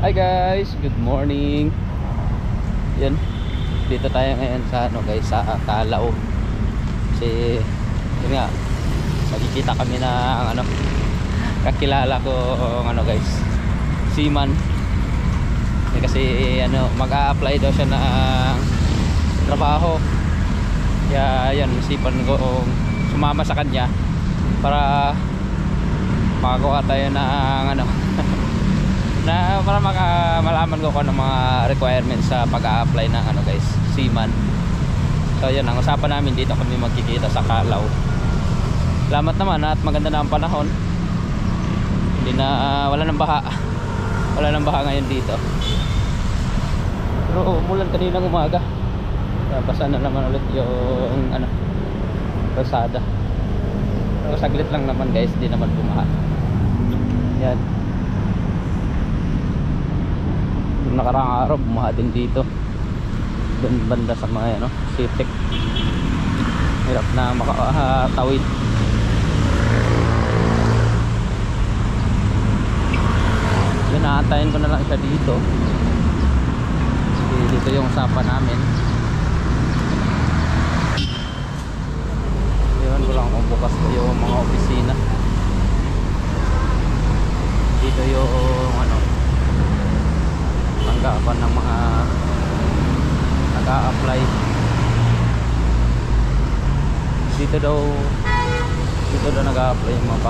Hi guys, good morning. Yan, dito tayo ngayon sa guys, sa Calao. Kasi yun nga, magkikita kami ng kakilala ko guys, seaman. Kasi mag-a-apply daw siya ng trabaho. Kaya yan, isipan ko sumama sa kanya para makakuha tayo ng para malaman ko kung ano mga requirements sa pag-a-apply ng guys, seaman. So yun, ang usapan namin dito kami magkikita sa Calao. Salamat naman at maganda na ang panahon. Hindi na wala nang baha ngayon dito. Pero umulan kaninang umaga. Basa na naman ulit yung kalsada. Pero saglit lang naman guys, hindi naman bumaha. Yan. Nakaraang araw bumaha din dito, doon banda sa mga Sitek. Hirap na makatawid. Yun, naantayin ko na lang siya dito. Dito yung usapan namin. Yun ko lang kung bukas ko yung mga opisina. Dito yung tanggapan ng mga nag-a-apply. Dito daw nag-a-apply yung mga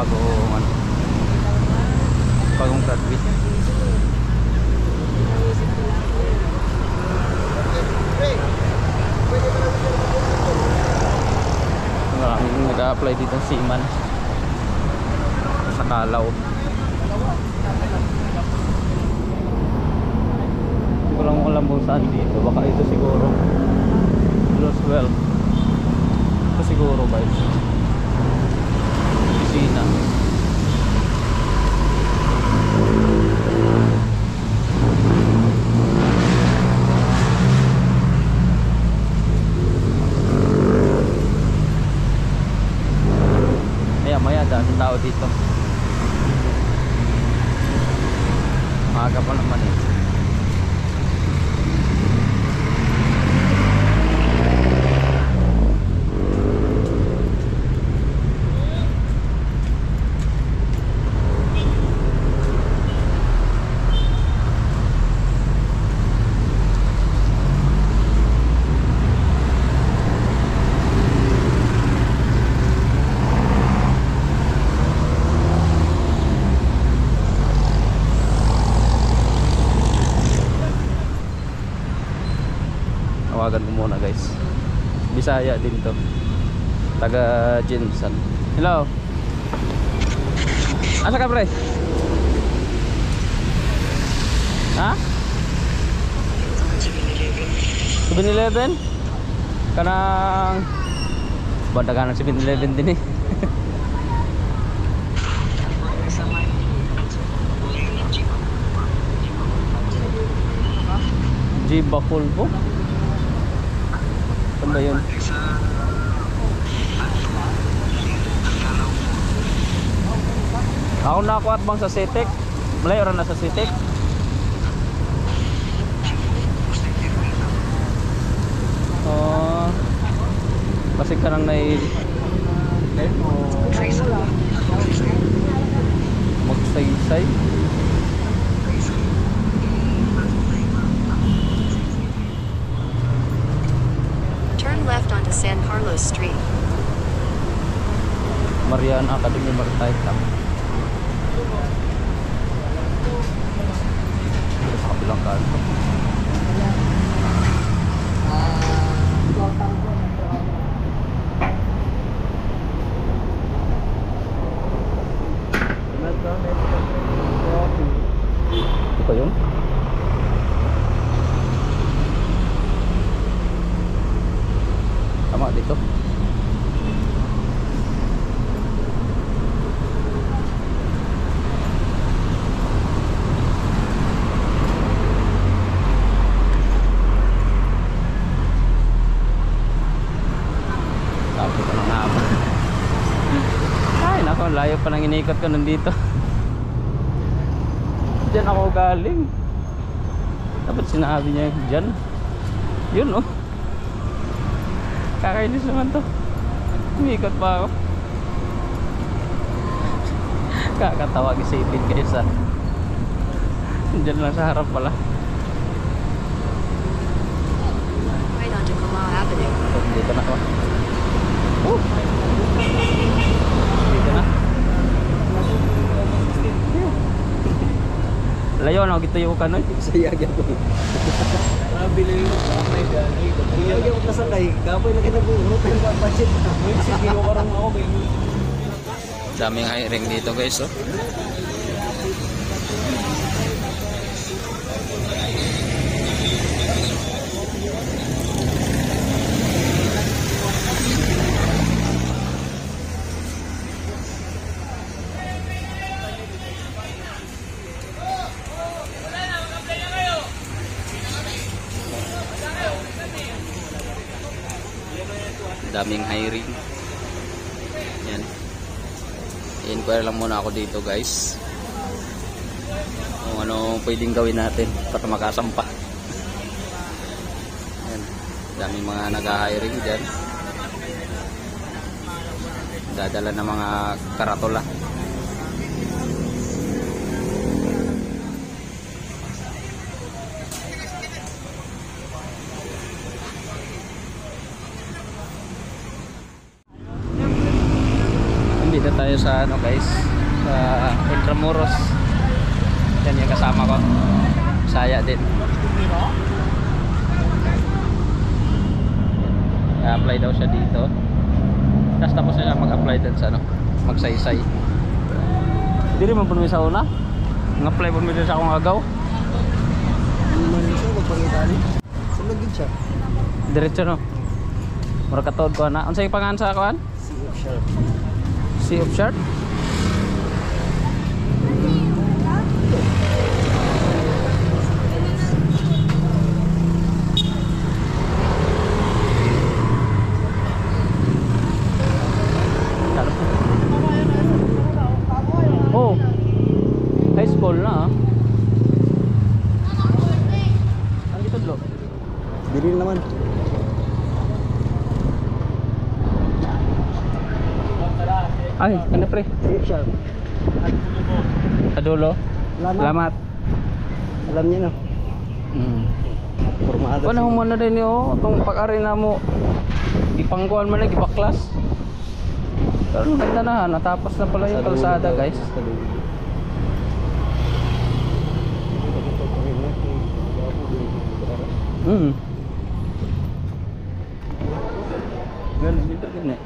bagong graduate. Maraming nag-a-apply dito sa seaman sa Calao. Walang alam saan dito. Baka ito siguro Roswell. Ito siguro ba ito opisina. Maya daming tao dito. Maaga pa naman eh. Tawagan ko muna guys. Bisaya din to, taga Jensen. Hello, asa ka pre? Ha? 7-Eleven? Kanang banda ka ng 7-Eleven din eh. Jiba Pulpo? Saan ba yun? Ako nakuha bang sa Sitek? Malayo rin na sa Sitek? Kasi ka nang magsaysay. Left onto San Carlos Street. Mariana Academy Maritime lang. Sa kabilang kanto. Ito pa yun? Tama dito. Tapos ka ng haba. Ay nako, layo pa nang inikot ko nandito. Diyan ako galing. Dapat sinabi niya dyan. Yun oh. Kakainis naman to. Umikot pa ako. Kakatawa isipin guys ah. Dyan lang sa harap pala. Right onto Kamal Avenue. Dito na ako. Dito na. Layo na gito yung kanoy. Saya gyud ko. Mabili mo may gani. Iya gyud ko sakay. Gapoy na kita buhurot ang budget. Sige ko karong ako may Daming hiring dito guys oh. Daming hiring. Yan. I-inquire lang muna ako dito guys. Kung ano pwedeng gawin natin para makasampa. Yan. Daming mga nag-hiring dyan. Dadala ng mga karatola. Dito tayo sa ano guys, sa Intramuros. Yan yung kasama ko, Saya din. I-apply daw siya dito. Tapos na siya mag-apply din sa ano, magsaysay. Hindi rin man po sa una. Ng-apply po din sa akong agaw. Ano man siya magpangitani? Sulod gid siya. Diretso no. Mura katod ko na. Unsay pangalan sa kuan? CF sharp. Sea of Shark. Oh, high school na ah. Ang gitudlo. Dili naman. Ay, kana pre. CF sharp. Adulo. Salamat. Alam niya no. Formado. Ano mo na din yo, tong pag-ari na mo. Ipangkuan man lagi baklas. Pero ganda na, natapos na pala yung kalsada, guys. Ganun dito din eh.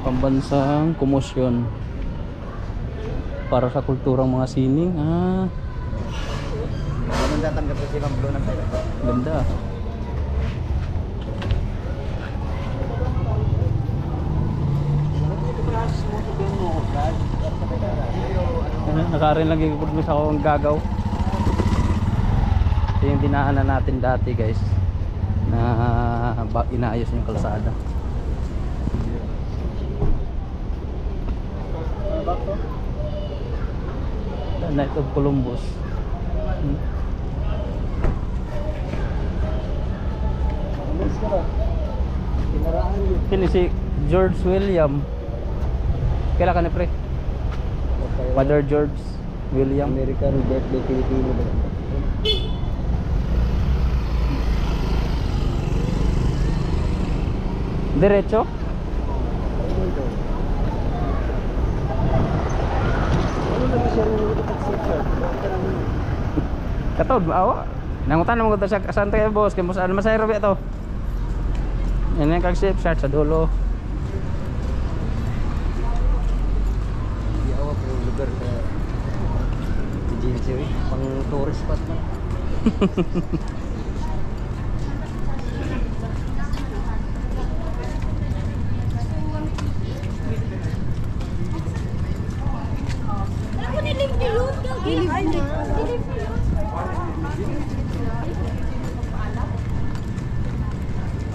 Pambansang komosyon para sa kulturang mga sining. Ah, Ganda tanggap ko silang blue ng pera. ganda. Nakarin lagi ko sa akong gagaw. Ito yung dinaanan natin dati guys, na inaayos yung kalsada. The Knight of Columbus. Kini si George William. Kailan ka na pre? Father George William. American birthday Filipino ba? Diretso? Ano na siya ng taxi? Katod, awa. Nangutan naman ko to sa Santa kay boss. Kaya mo saan masayro ba ito? Yan yung kag-safe shot sa dulo. Yawa po yung lugar sa agency, pang tourist spot man.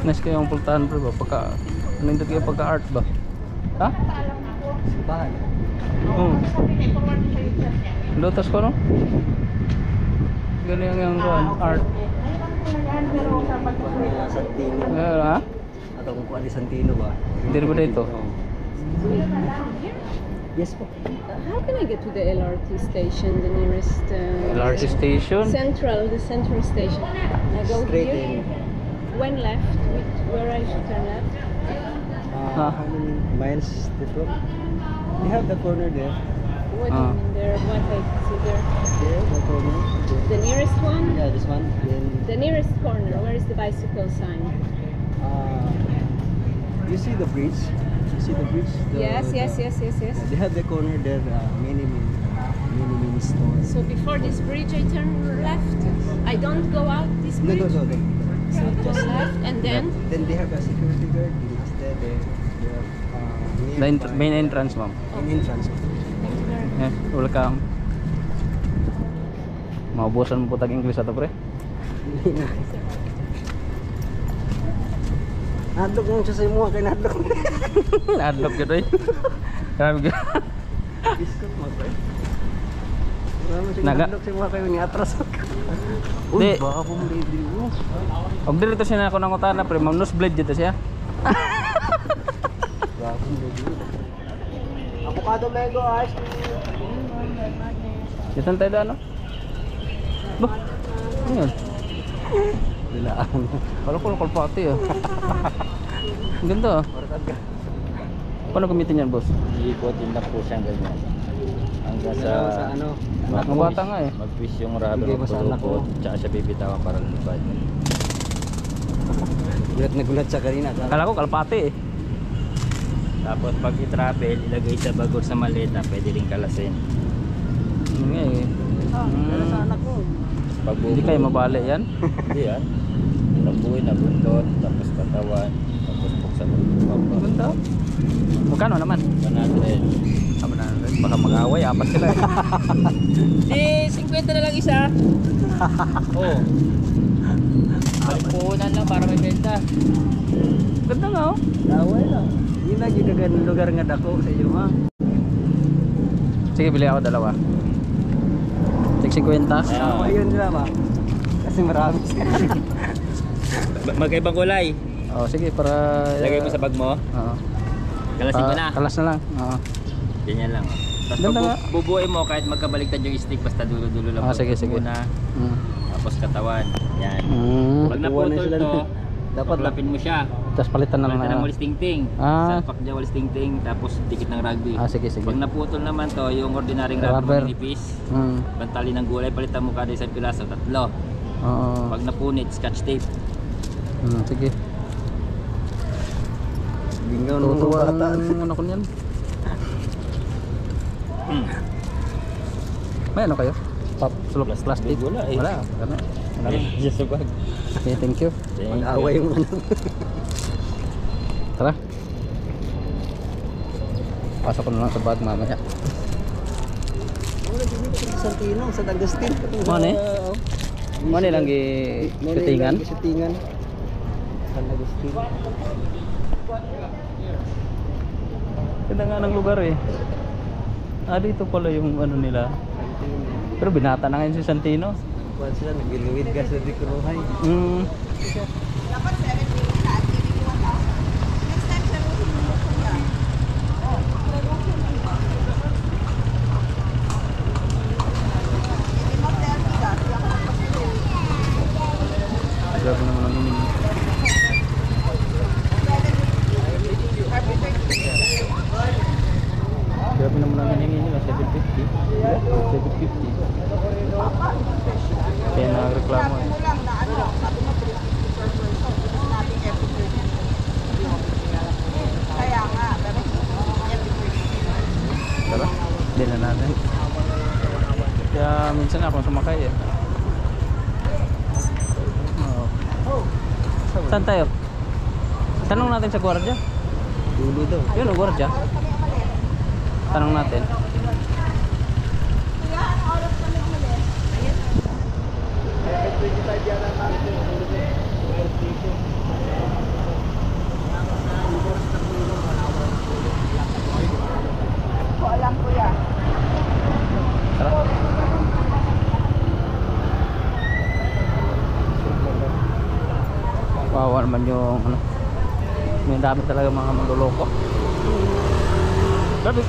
Nice kayo ang pultahan bro ba? Pagka, anong kayo pagka-art ba? Ha? Simbahan. Oo. Lotas ko no? Ganyan yung art. Santino. Ha? Atau kung kuha di Santino ba? Hindi ba dito? Yes po. How can I get to the LRT station, the nearest LRT station? the central station? I go Straight here. in. When left? Where I should turn left? Huh? How many miles this one? You have the corner there. What do you mean there? What I see there? There, the corner. There. The nearest one? Yeah, this one. Then, The nearest corner. Where is the bicycle sign? you see the bridge? You see the bridge? Yes. Yeah, they have the corner there. Many stores. So before this bridge, I turn left. I don't go out this No, bridge. no. So just left, and then Then they have a security guard. They must there. They have Main entrance, ma'am. main entrance. Eh, welcome. Maubusan mo po tag-English ato, pre. Nadlok yung sa mo kay nadlok. Adlok gito eh. Grabe ka. Biskot mo pre. Wala siya Naga. nadlok sa mo kay ni atras. Di. Uy, baka po lady mo. Og dito siya na ako ng utana, pre. Ma'am nosebleed dito siya. Baka po lady mo. Avocado mango ice. Dito tayo ano? Bah, ano yun? Dilaan. Kalkol pati ah. Ang ganda ah. Paano gamitin yan, boss? Iikotin lang po siyang ganyan. Hanggang Sa sa ano? Ang bata nga eh. mag-twist yung rubber Bigay mo ng sa anak pulupot, mo. tsaka siya bibitawan para lumipad. Gulat na gulat siya kanina. Akala ko kalpati eh. Tapos pag i-travel, ilagay sa bagol sa maleta, pwede rin kalasin. Yun nga eh. Pero sa anak mo. Pag Hindi kayo mabali yan. Hindi yan. Nabuhay na bundot, tapos katawan, tapos buksan ng Ang papa. ganda. Magkano naman? 100. Tama na. Baka mag-away, apat sila eh. Di, 50 na lang isa. Oo. Palipunan lang para may benta. Ganda nga oh. Daway lang. Yun lagi kagan lugar nga dako sa iyo ha. Sige, bili ako dalawa. Tig 50. Ah, ayun sila ba? Kasi marami siya. Magkaibang kulay. Oh, sige para Lagay mo sa bag mo. Oo. Kalasin mo na. Kalas na lang. Oo. Ganyan lang. Tapos Ganda pag nga. bubuin mo, kahit magkabaliktad yung stick, basta dulo-dulo lang. Ah, sige, sige. Muna, Mm. tapos katawan. Yan. Pag Nakuha na naputol sila to, dapat paglapin mo siya. Tapos palitan na lang. Palitan ng walis ting-ting. Ah. Salpak dyan walis ting-ting, tapos dikit ng rugby. Ah, sige, sige. Pag naputol naman to, yung ordinaryong Rubber. rubber manipis, Mm. bantali ng gulay, palitan mo kada isang piraso, 3. Oo. Pag napunit, scotch tape. Sige. Bingaw ng mga Tutuwa bata. ang ano ko niyan. May ano kayo? Plastic? Wala eh. Wala. Ano? Wala siya sa bag. Okay, thank you. Mag-away yung ano. Tara. Pasok ko na lang sa bag mamaya. Wala din sa Santino, sa Agustin. Ano eh? Ano lang shootingan? Shootingan. San Agustin. Ganda nga ng lugar eh. Ah, dito pala yung ano nila. Pero binata na ngayon si Santino. Kuwan sila, nag-iluwid gas na di kuruhay. Mm. Grabe naman ang ining. Grabe naman ang ining nila, 750. 750. Kaya nagreklamo eh. Tara, hindi na natin. Kaya minsan ako sumakay eh. Oo. Saan tayo? Tanong natin sa gwardiya. Dulo daw. Yun o, gwardiya. Tanong natin. Alam ko yan. Tara. naman yung ano, may dami talaga mga manloloko. Grabe.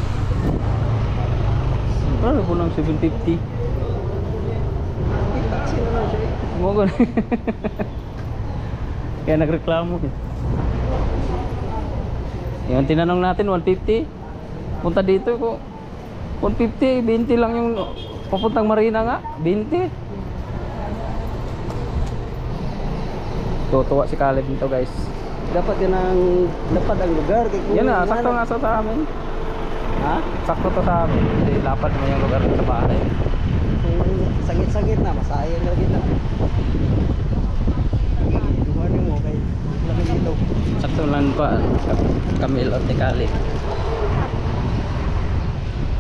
Ano po ng 750? Taxi na lang siya eh. Mo ko. Kaya nagreklamo eh. Yung tinanong natin 150. Punta dito ko 150, 20 lang yung papuntang Marina nga, 20. Tutuwa si Caleb nito guys. Dapat yan ang lapad ang lugar. Yan na, sakto nga sa amin. Ha? Sakto to sa amin. Hindi lapad mo yung lugar sa bahay. Kung sagit-sagit na, masayang lagi na. Good morning mo kay lagi dito. Sakto lang pa Camille at ni Caleb.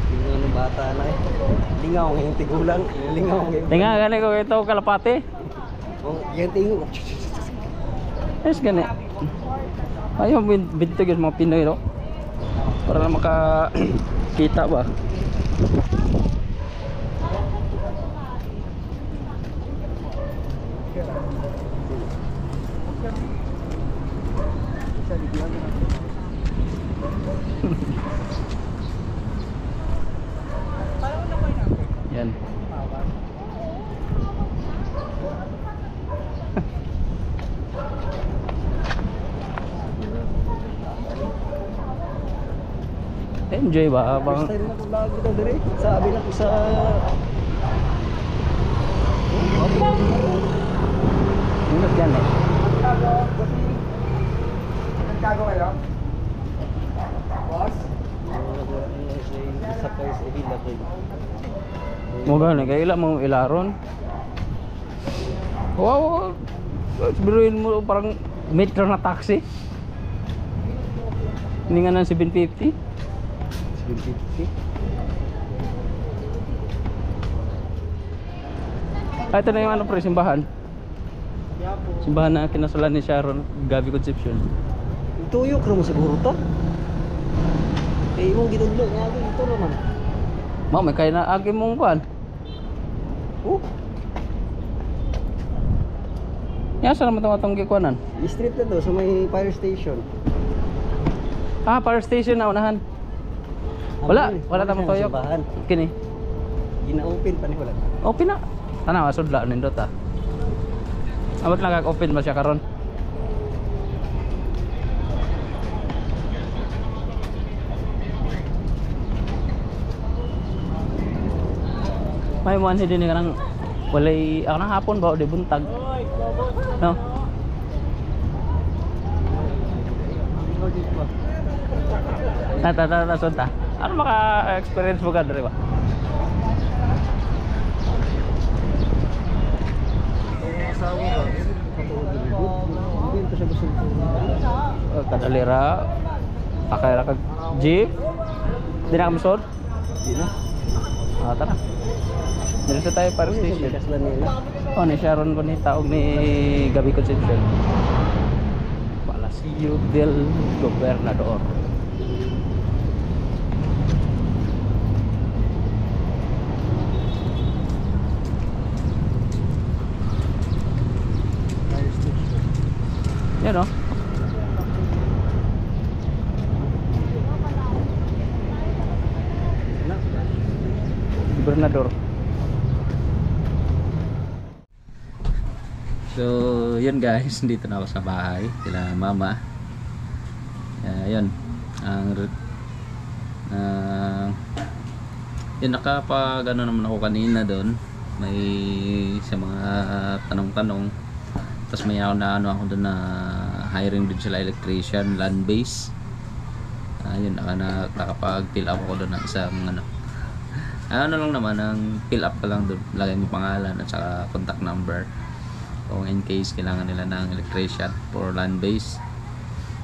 Yung ano bata na eh. Lingaw ngayong tigulang. Lingaw ngayong. Tinga gani ko ito kalapate. Oh, yan tingo. Yes gani. Ayaw binto yung mga Pinoy no. Para na makakita ba. Yan. Enjoy ba abang First time na kung lagi na dire. Sabi na ko sa Ingat yan eh. Nagkago kayo? Boss? Sakay sa hila ko. Mo gani kay ila mo ilaron. Wow. Biruin mo parang metro na taxi. Hindi nga ng 750. 750. Ah, ito na yung ano pre, simbahan. Simbahan na kinasulan ni Sharon, Gabi Conception. Tuyok na mo siguro to. Eh, imong gitudlo nga ito naman. Mao may kaya na agi mong kuan. Oh, Ya sa naman tumatong gikuanan. street na to sa may fire station. Ah, power station na unahan. Wala tamang tuyok. Simbahan. Kini. Gina-open pa ni wala. Open na. Tanawa sudla nindot ah. Abot lang kag-open ba siya karon? May one din nga nang walay ako nang hapon ba o di buntag. No. Ta sunta. Ano maka-experience mo ka dere ba? Asawa ka. Hindi pa siya gusto. Kadalira. Akay kag jeep. Di na kamsod. Di na. Ah, tara. Dito sa tayo para station. Bigas na nila. Oh, ni Sharon ko ni taog ni Gabi Concepcion. Palacio del Gobernador. Yan o. Gobernador. So, yun guys, dito na ako sa bahay sila mama. Yun ang yun, nakapag ano naman ako kanina doon, may sa mga tanong-tanong, tapos may ako na ano ako doon na hiring din sila electrician, land base. Yun, nakapag fill up ako doon ng isang ano lang naman, ang fill up ka lang doon, lagay mo pangalan at saka contact number kung in case kailangan nila ng electrician for land base.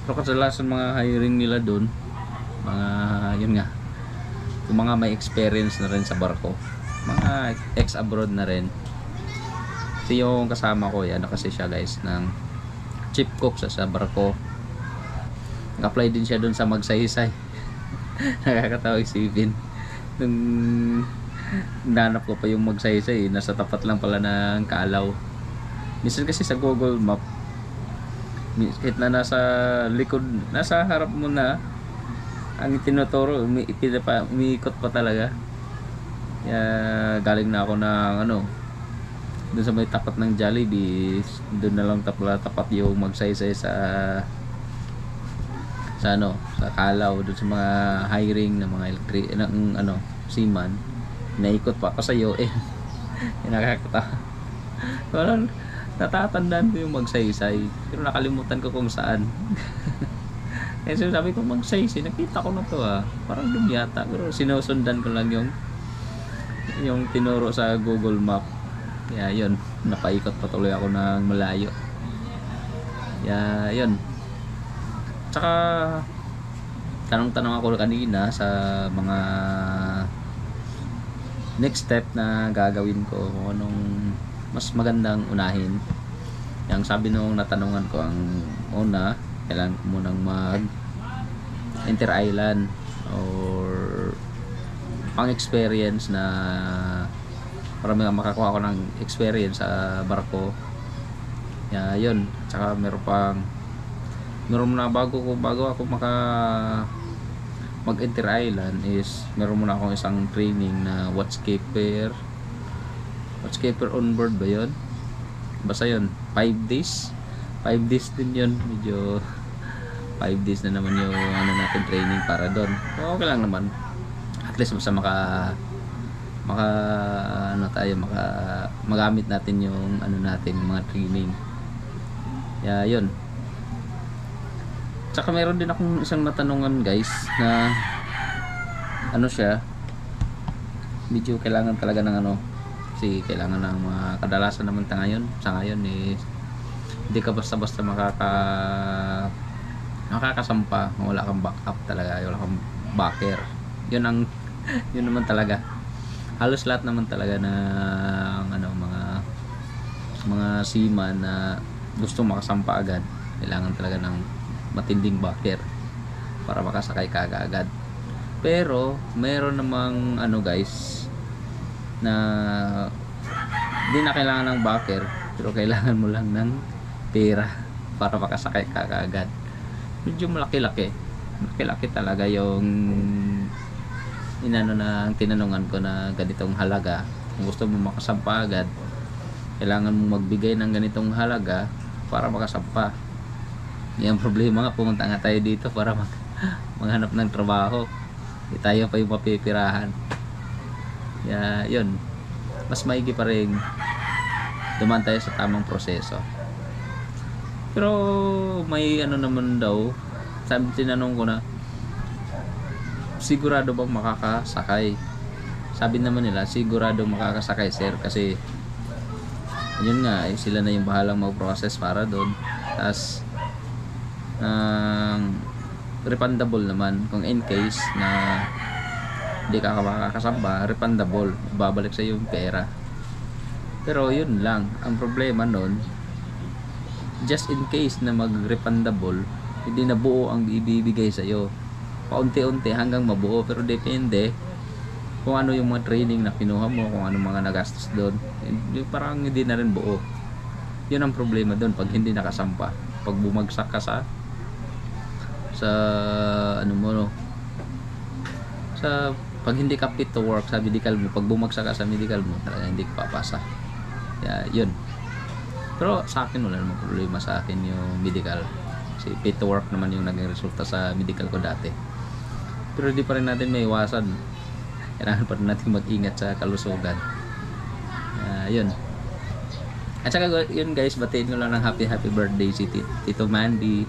Pero kadalasan mga hiring nila doon, mga yun nga, yung mga may experience na rin sa barko, mga ex-abroad na rin. Kasi yung kasama ko, ano kasi siya guys, ng chief cook sa barko. Nag-apply din siya doon sa Magsaysay. Nakakatawa isipin. Nung nanap ko pa yung Magsaysay, nasa tapat lang pala ng Kaalaw. Minsan kasi sa Google Map, kahit na nasa likod, nasa harap mo na ang tinuturo, umiikot pa talaga. Kaya galing na ako ng doon sa may tapat ng Jollibee, doon na lang tapat yung magsaysay sa Calao, doon sa mga hiring ng mga seaman. Naikot pa ako sa iyo nakakatawa. Parang natatandaan ko yung magsaysay, pero nakalimutan ko kung saan. Kasi sabi ko magsaysay, nakita ko na to parang doon yata, pero sinusundan ko lang yung tinuro sa Google Map. Kaya yun, napaikot patuloy ako ng malayo. Kaya yun. Tsaka tanong-tanong ako kanina sa mga next step na gagawin ko, kung anong mas magandang unahin. Yang sabi nung natanungan ko, ang una, kailangan ko munang mag inter-island or pang-experience na para makakuha ko ng experience sa barko. Kaya yun. Tsaka meron muna bago ako mag inter-island is meron muna akong isang training na watchkeeper on board ba yun? Basta yun, 5 days din yun. Medyo 5 days na naman yung natin training para doon. Okay lang naman, at least basta magamit natin yung natin, mga training. Kaya yun. Tsaka meron din akong isang natanungan guys na siya, medyo kailangan talaga ng kasi kailangan ng mga kadalasan naman sa ngayon is hindi ka basta-basta makakasampa kung wala kang backup talaga, wala kang backer. Yun naman talaga. Halos lahat naman talaga ng mga seaman na gusto makasampa agad, kailangan talaga ng matinding backer para makasakay ka agad. Pero meron namang guys na hindi na kailangan ng backer, pero kailangan mo lang ng pera para makasakay ka agad. Medyo malaki-laki talaga yung tinanungan ko na ganitong halaga. Kung gusto mo makasampa agad, kailangan mo magbigay ng ganitong halaga para makasampa. Yung problema nga, pumunta nga tayo dito para maghanap ng trabaho, hindi tayo pa yung mapipirahan. Kaya yun, mas maigi pa rin dumaan tayo sa tamang proseso. Pero may naman daw, tinanong ko na, sigurado bang makakasakay? Sabi naman nila, sigurado makakasakay sir, kasi yun nga, sila na yung bahalang mag-process para doon. Tapos refundable naman kung in case na hindi ka makakasamba, refundable, babalik sa yung pera. Pero yun lang, ang problema nun, just in case na mag-refundable, hindi na buo ang ibibigay sa iyo, paunti-unti hanggang mabuo. Pero depende kung ano yung mga training na kinuha mo, kung ano mga nagastos doon, parang hindi na rin buo. Yun ang problema doon pag hindi nakasampa. Pag bumagsak ka sa pag hindi ka fit to work sa medical mo, pag bumagsak ka sa medical mo, talaga hindi ka papasa. Kaya yun. Pero sa akin wala namang problema sa akin yung medical, kasi fit to work naman yung naging resulta sa medical ko dati. Pero di pa rin natin may iwasan, kailangan pa rin natin mag-ingat sa kalusugan. Yun. At saka yun guys, batiin ko lang ng happy birthday si Tito Mandy.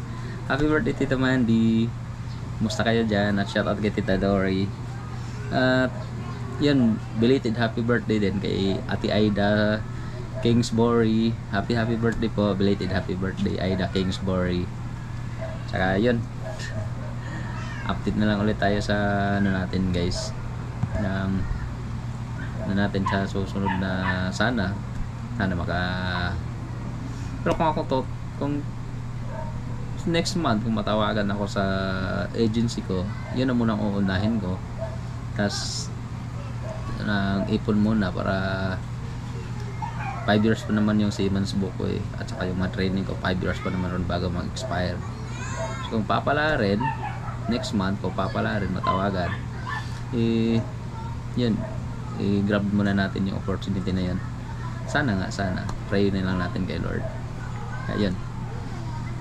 Happy birthday Tito Mandy, musta kayo dyan? At shoutout kay Tita Dory. At yun, belated happy birthday din kay Ate Aida Kingsbury. Happy birthday po, belated happy birthday Aida Kingsbury. Saka yun, update na lang ulit tayo sa natin guys, natin sa susunod na sana pero kung next month kung matawagan ako sa agency ko, yun na munang uunahin ko. Tas ipon muna para 5 years pa naman yung Siemens book ko eh. At saka yung mga training ko 5 years pa naman ron bago mag-expire. So kung papala rin next month, kung papala rin matawagan, yun, grab muna natin yung opportunity na yun. Sana pray na lang natin kay Lord. Ayun,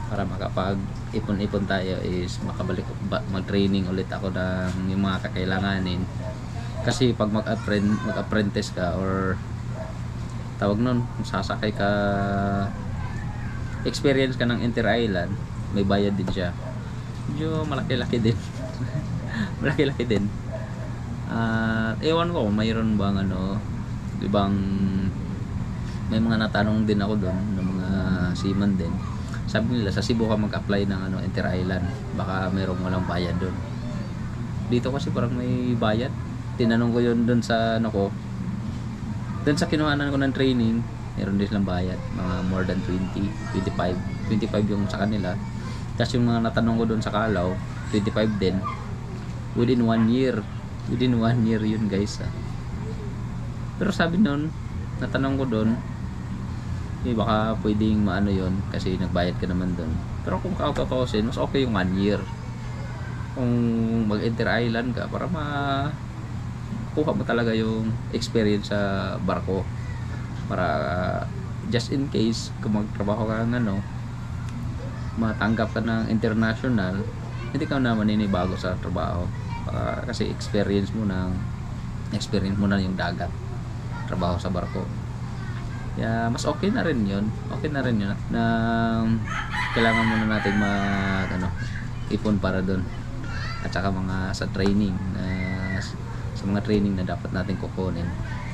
para makapag ipon-ipon tayo is makabalik mag-training ulit ako ng yung mga kakailanganin. Kasi pag mag-apprentice ka or tawag nun, sasakay ka, experience ka ng Inter-Island, may bayad din siya. Medyo malaki-laki din. Malaki-laki din. Ewan ko kung mayroon bang ibang, may mga natanong din ako doon ng mga seaman din. Sabi nila sa Cebu ka mag-apply ng Inter-Island, baka mayroong walang bayad doon. Dito kasi parang may bayad. Tinanong ko yun doon sa doon sa kinuhanan ko ng training, meron din silang bayad, mga more than 25 yung sa kanila. Tapos yung mga natanong ko doon sa Calao, 25 din within 1 year yun guys. Pero sabi noon, natanong ko doon, baka pwedeng maano yun kasi nagbayad ka naman doon. Pero kung kautotosin, mas okay yung 1 year kung mag-Inter-Island ka, para kuha mo talaga yung experience sa barko, para just in case kung magtrabaho ka ng matanggap ka ng international, hindi ka na maninibago sa trabaho, kasi experience mo na yung dagat, trabaho sa barko. Kaya mas okay na rin yun na kailangan muna natin ipon para doon, at saka mga sa training sa mga training na dapat natin kukunin.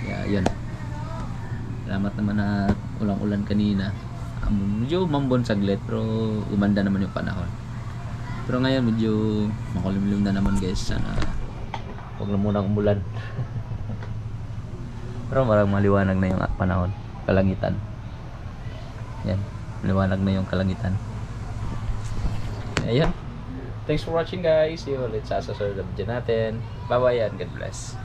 Kaya yun, salamat naman na ulang-ulan kanina. Medyo mambon saglit pero umanda naman yung panahon. Pero ngayon medyo makulimlim na naman guys. Sana huwag na muna umulan. Pero marang maliwanag na yung panahon, kalangitan. Yan, maliwanag na yung kalangitan. Ayan. Thanks for watching guys. See you ulit sa susunod na video natin. Bye bye and God bless.